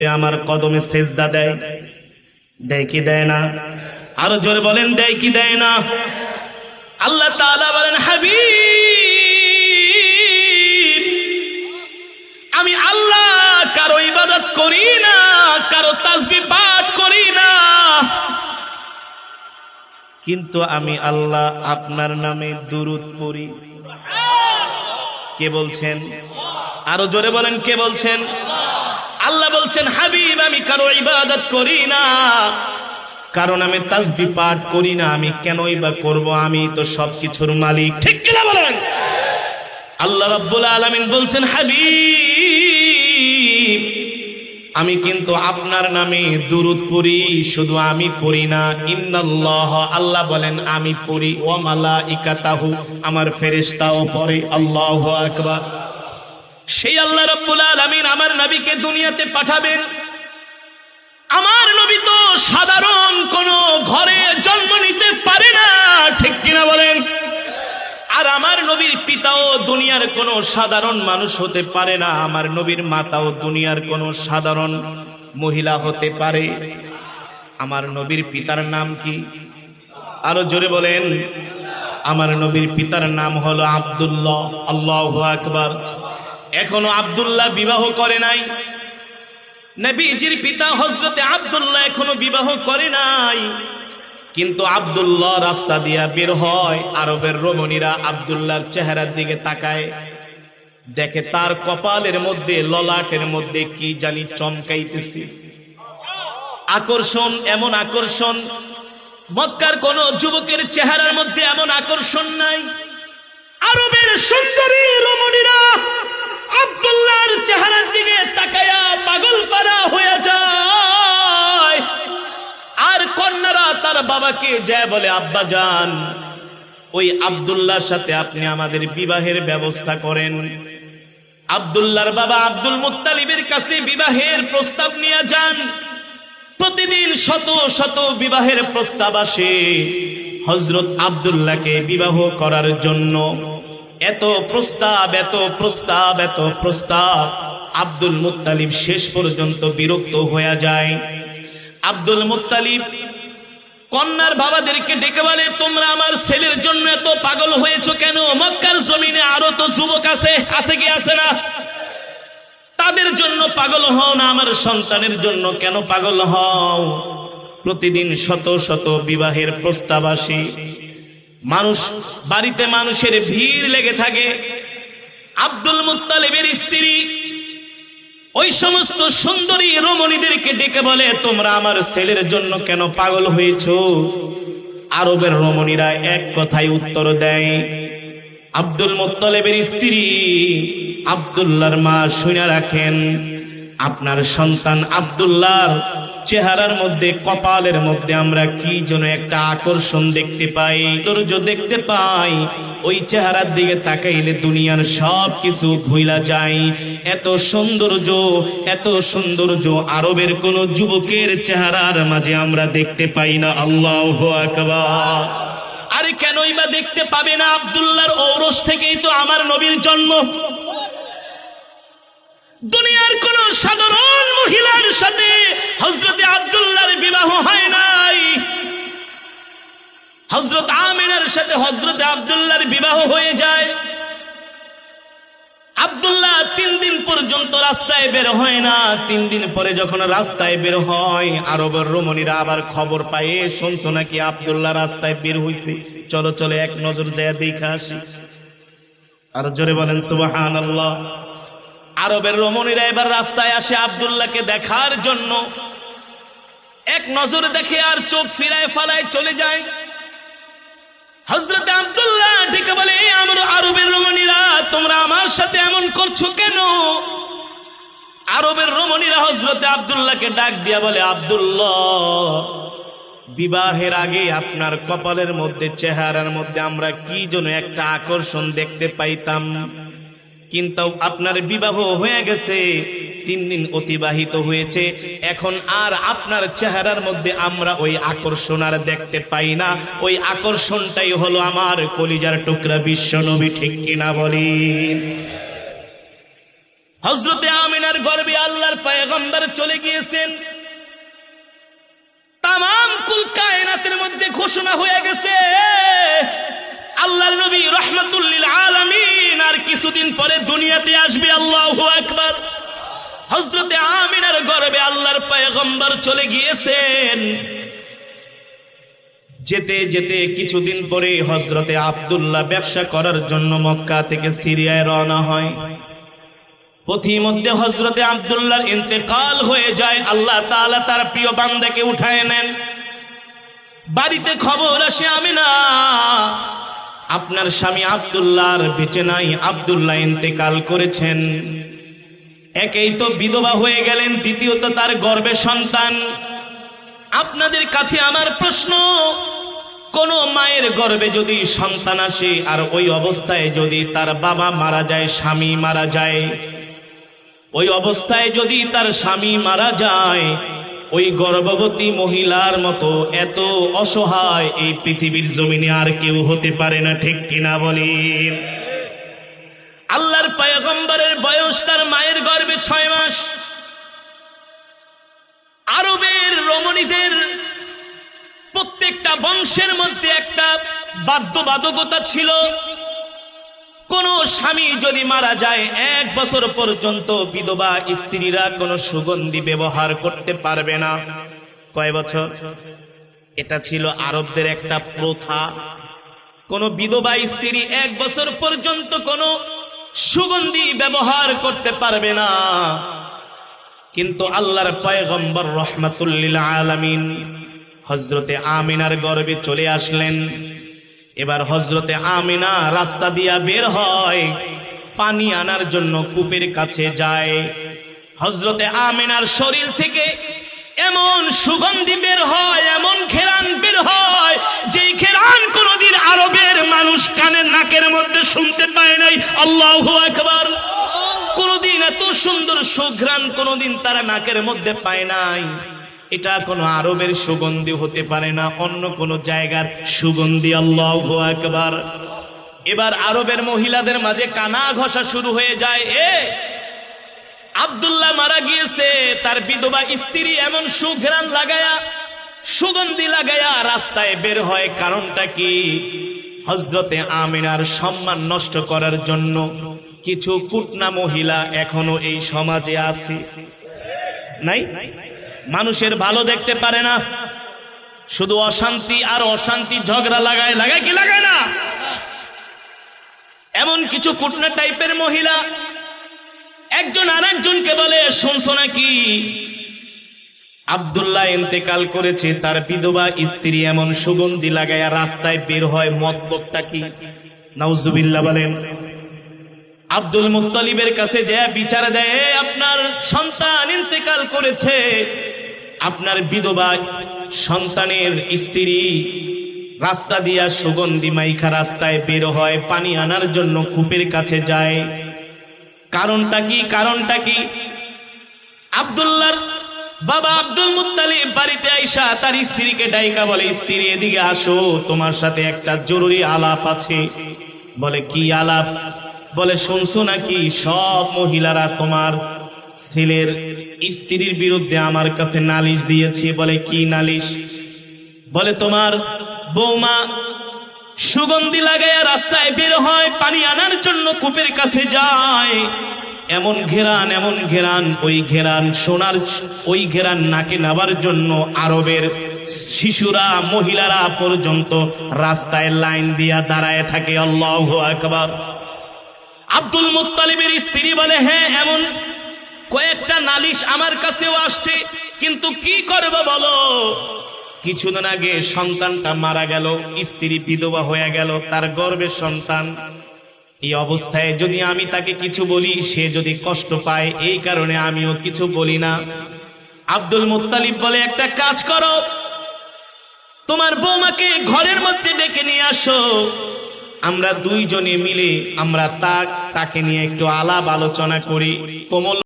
আমার কদমে সেজদা দেয়, দেয় কি দেয় না? আরো জোরে বলেন, দেয় কি দেয় না? আল্লাহ তাআলা বলেন, হাবিব, আমি আল্লাহ কারো ইবাদত করি না, কারো তাসবিহ পাঠ করি না, কিন্তু আমি আল্লাহ আপনার নামে দুরূদ পড়ি। কে বলছেন? আরো জোরে বলেন, কে বলছেন? আল্লাহ বলছেন, হাবিব, আমি কারো ইবাদত করি না, কারণ আমি তাসবিহ পাঠ করি না, আমি কেনই বা করব? আমি তো সবকিছুর মালিক। ঠিক কিনা বলেন? আল্লাহ রাব্বুল আলামিন বলছেন, হাবিব, আমি কিন্তু আপনার নামে দুরূদ পড়ি, শুধু আমি পড়ি না, ইন্নাল্লাহ, আল্লাহ বলেন আমি পড়ি, ওয়া মালাইকাতাহু, আমার ফেরেশতাও পড়ে। আল্লাহু আকবার। সেই আল্লাহ রাব্বুল আলামিন আমার নবীকে দুনিয়াতে পাঠাবেন। আমার নবী তো সাধারণ কোন ঘরে জন্ম নিতে পারে না, ঠিক কিনা বলেন? আর আমার নবীর পিতাও দুনিয়ার কোন সাধারণ মানুষ হতে পারে না, আমার নবীর মাতাও দুনিয়ার কোন সাধারণ মহিলা হতে পারে। আমার নবীর পিতার নাম কি? আরো জোরে বলেন। আমার নবীর পিতার নাম হলো আব্দুল্লাহ। আল্লাহু আকবার। এখনো আব্দুল্লাহ বিবাহ করে নাই। নবীজির পিতা হযরতে আব্দুল্লাহ এখনো বিবাহ করে নাই, কিন্তু আব্দুল্লাহ রাস্তা দিয়া বের হয়, আরবের রমণীরা আব্দুল্লাহর চেহারার দিকে তাকায়, দেখে তার কপালের মধ্যে, ললাটের মধ্যে কি জানি চমকাইতেছে। আকর্ষণ, এমন আকর্ষণ মক্কার কোন যুবকের চেহারার মধ্যে এমন আকর্ষণ নাই। আরবের সুন্দরী রমণীরা আব্দুল্লাহর চেহারার দিকে তাকায়া পাগল পারা হয়ে যায়। আর কন্যারা তার বাবাকে যায় বলে, আব্বা জান, ওই আব্দুল্লাহর সাথে আপনি আমাদের বিবাহের ব্যবস্থা করেন। আব্দুল্লাহর বাবা আব্দুল মুত্তালিবের কাছে বিবাহের প্রস্তাব নিয়ে যান। প্রতিদিন শত শত বিবাহের প্রস্তাব আসে হযরত আব্দুল্লাহকে বিবাহ করার জন্য। এত প্রস্তাব, এত প্রস্তাব, এত প্রস্তাব, আব্দুল মুত্তালিব শেষ পর্যন্ত বিরক্ত হয়ে যায়। আব্দুল মুত্তালিব কন্যার বাবাদেরকে ডেকে বলে, তোমরা আমার ছেলের জন্য এত পাগল হয়েছো কেন? মক্কার জমিনে আরো তো যুবক আছে, আছে কি আছে না? তাদের জন্য পাগল হও না, আমার সন্তানের জন্য কেন পাগল হও? প্রতিদিন শত শত বিবাহের প্রস্তাব আসে, মানুষ, বাড়িতে মানুষের ভিড় লেগে থাকে। আব্দুল মুত্তালিবের স্ত্রী ওই সমস্ত সুন্দরী রমণীদেরকে ডেকে বলে, তোমরা আমার ছেলের জন্য কেন পাগল হয়েছো? আরবের রমণীরা এক কথায় উত্তর দেয়। আব্দুল মুত্তালিবের স্ত্রী আব্দুল্লাহর মা শুনে রাখেন, আপনার সন্তান আব্দুল্লাহর চেহারার মধ্যে, কপালের মধ্যে আমরা কি যেন একটা আকর্ষণ দেখতে পাই, সৌন্দর্য দেখতে পাই। ওই চেহারার দিকে তাকাইলে দুনিয়ার সব কিছু ভুলা যায়। এত সৌন্দর্য, এত সৌন্দর্য আরবের কোন যুবকের চেহারার মাঝে আমরা দেখতে পাই না। আল্লাহু আকবার। আরে কেনই বা দেখতে পাবে না? আব্দুল্লাহর ঔরস থেকেই তো আমার নবীর জন্ম। দুনিয়ার কোন সাধারণ মহিলার সাথে হযরতে আব্দুল্লাহর বিবাহ হয় নাই। হযরত আমিনার সাথে হযরতে আব্দুল্লাহর বিবাহ হয়ে যায়। আব্দুল্লাহ 3 দিন পর্যন্ত রাস্তায় বের হয় না। 3 দিন পরে যখন রাস্তায় বের হয়, আরবের রমণীরা আবার খবর পায়, শুনছো নাকি আব্দুল্লাহ রাস্তায় বের হইছে, চলো চলো এক নজর যায় দেখে আসি। আর জোরে বলেন সুবহানাল্লাহ। আরবের রমণীরা এবার রাস্তায় আসে আব্দুল্লাহকে দেখার জন্য। এক নজর দেখে আর চোখ ফিরায় ফালায় চলে যায়। হযরত আব্দুল্লাহ ডেকে বলে, আমরা আরবের রমণীরা, তোমরা আমার সাথে এমন করছো কেন? আরবের রমণীরা হযরত আব্দুল্লাহকে ডাক দিয়া বলে, আব্দুল্লাহ, বিবাহের আগে আপনার কপালের মধ্যে, চেহারার মধ্যে আমরা কি যেন একটা আকর্ষণ দেখতে পাইতাম, কিন্তু আপনার বিবাহ হয়ে গেছে, 3 দিন অতিবাহিত হয়েছে, এখন আর আপনার চেহারার মধ্যে আমরা ওই আকর্ষণ আর দেখতে পাই না। ওই আকর্ষণটাই হলো আমার কলিজার টুকরা বিশ্ব নবী। ঠিক কিনা বলি? হযরতে আমিনার গর্ভে আল্লাহর পয়গম্বর চলে গিয়েছেন। তামাম কুল কায়নাতের মধ্যে ঘোষণা হয়ে গেছে আল্লাহর নবী রাহমাতুল লিল আলামিন আর কিছুদিন পরে দুনিয়াতে আসবে। আল্লাহু আকবার। হযরতে আমিনার গর্ভে আল্লাহর পয়গম্বর চলে গিয়েছেন। যেতে যেতে কিছুদিন পরে হযরতে আব্দুল্লাহ ব্যবসা করার জন্য মক্কা থেকে সিরিয়ায় রওনা হয়। পথিমধ্যে হযরতে আব্দুল্লাহর ইন্তেকাল হয়ে যায়। আল্লাহ তাআলা তার প্রিয় বান্দাকে উঠায় নেন। বাড়িতে খবর আসে, আমিনা আপনার স্বামী আব্দুল্লাহ আর বেঁচে নাই, আব্দুল্লাহ ইন্তেকাল করেছেন। একেই তো বিধবা হয়ে গেলেন, দ্বিতীয়ত তার গর্ভে সন্তান। আপনাদের কাছে আমার প্রশ্ন, কোন মায়ের গর্ভে যদি সন্তান আসে আর ওই অবস্থায় যদি তার বাবা মারা যায়, স্বামী মারা যায়, ওই অবস্থায় যদি তার স্বামী মারা যায়, ওই গর্ভবতী মহিলার মতো এত অসহায় এই পৃথিবীর জমিনে আর কেউ হতে পারে না, ঠিক কিনা বলেন? আল্লাহর পয়গম্বরের বয়স তার মায়ের গর্ভে 6 মাস। আরবের রমণীদের প্রত্যেকটা বংশের মধ্যে একটা বাধ্যবাধকতা ছিল, কোন স্বামী যদি মারা যায় 1 বছর পর্যন্ত বিধবা স্ত্রীরা কোনো সুগন্ধি ব্যবহার করতে পারবে না। কয় বছর? এটা ছিল আরবদের একটা প্রথা। কোন বিধবা স্ত্রী 1 বছর পর্যন্ত কোনো সুগন্ধি ব্যবহার করতে পারবে না। কিন্তু আল্লাহর পয়গম্বর রাহমাতুল লিল আলামিন হযরতে আমিনার গর্ভে চলে আসলেন। এবার হযরতে আমিনা রাস্তা দিয়া বের হয়, পানি আনার জন্য কূপের কাছে যায়। হযরতে আমিনার শরীর থেকে এমন সুগন্ধি বের হয়, এমন ঘেরান বের হয়, যেই ঘেরান কোনদিন আরবের মানুষ কানের নাকের মধ্যে শুনতে পায় নাই। আল্লাহু আকবার। কোনদিন এত সুন্দর সুঘ্রাণ কোনদিন তারা নাকের মধ্যে পায় নাই। এটা কোনো আরবের সুগন্ধি হতে পারে না, অন্য কোন জায়গার সুগন্ধি। আল্লাহু আকবার। এবার আরবের মহিলাদের মাঝে কানা ঘষা শুরু হয়ে যায়। আব্দুল্লাহ মারা গিয়েছে, তার বিধবা স্ত্রী এমন সুঘ্রাণ লাগায়া, সুগন্ধি লাগায়া রাস্তায় বের হয়। কারণটা কি? হযরতে আমিনার সম্মান নষ্ট করার জন্য কিছু কুটনা মহিলা এখনো এই সমাজে আছে, নাই? মানুষের ভালো দেখতে পারে না, শুধু অশান্তি আর অশান্তি, ঝগড়া লাগায় কি লাগায় না? এমন কিছু কুটনা টাইপের মহিলা একজন আরেকজনকে বলে, শুনছো নাকি আব্দুল্লাহ ইন্তেকাল করেছে, তার বিধবা স্ত্রী এমন সুগন্ধি লাগায়া রাস্তায় বের হয়। মতলবটা কি? নাউজুবিল্লাহ বলেন। আব্দুল মুত্তালিবের কাছে যে বিচার দেয়, আপনার সন্তান ইন্তেকাল করেছে, আপনার বিধবা সন্তানের স্ত্রী রাস্তা দিয়া সুগন্ধি মাইখা রাস্তায় বের হয়, পানি আনার জন্য কূপের কাছে যায়। কারণটা কি? কারণটা কি? আব্দুল্লাহর বাবা আব্দুল মুত্তালিব বাড়িতে আইসা তার স্ত্রীকে ডাইকা বলে, স্ত্রী এদিকে আসো, তোমার সাথে একটা জরুরি আলাপ আছে। বলে, কি আলাপ? বলে, শুনছো নাকি সব মহিলারা তোমার ছেলের স্ত্রীর বিরুদ্ধে আমার কাছে নালিশ দিয়েছে। বলে, কি নালিশ? বলে, তোমার বৌমা সুগন্ধি লাগায়া রাস্তায় বের হয়, পানি আনার জন্য কূপের কাছে যায়, এমন ঘেরান, এমন ঘেরান, ওই ঘেরান সোনার, ওই ঘেরান নাকে নেবার জন্য আরবের শিশুরা, মহিলারা পর্যন্ত রাস্তায় লাইন দিয়া দাঁড়ায় থাকে। আল্লাহু আকবার। আব্দুল মুত্তালিবের স্ত্রী বলে, হ্যাঁ, এমন কয়েকটা নালিশ আমার কাছেও আসছে, কিন্তু কি করবে বলো? কিছুদিন আগে সন্তানটা মারা গেল, স্ত্রী বিধবা হয়ে গেল, তার গর্ভের সন্তান। এই অবস্থায় যদি আমি তাকে কিছু বলি, সে যদি কষ্ট পায়, এই কারণে আমিও কিছু বলি না। আব্দুল মুত্তালিব বলে, একটা কাজ করো, তোমার বৌমাকে ঘরের মধ্যে ডেকে নিয়ে আসো, আমরা দুইজনে মিলে আমরা তাকে নিয়ে একটু আলাপ আলোচনা করি। কোমল